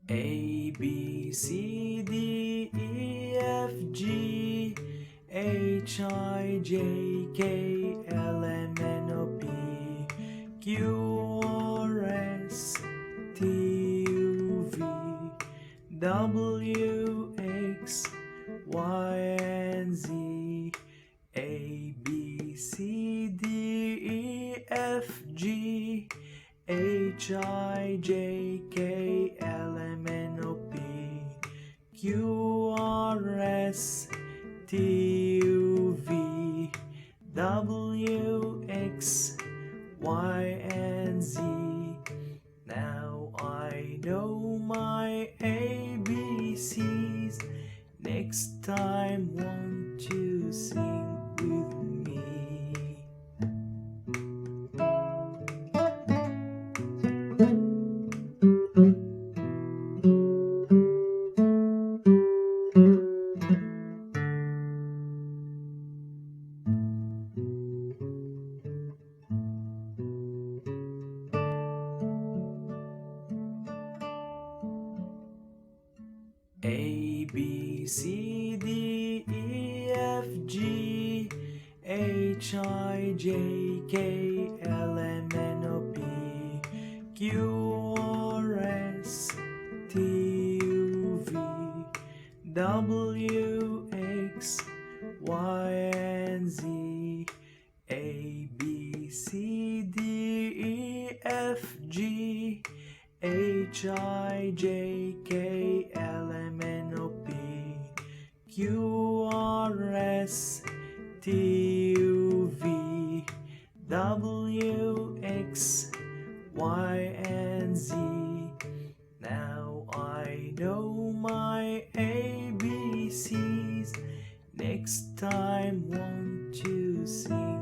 A B C D E F G H I J K L M N O P Q R S T U V W X Y and Z. A B C D E F G H I J K L M N O P Q R S T U V W X Y and Z. Now I know my ABCs. Next time, won't you sing with me? A B C D E F G H I J K L M N O P Q R S T U V W X Y and Z. A B C D E F G H I J K L M N O P Q R S T U V W X Y and Z. Now I know my ABCs. Next time, won't you sing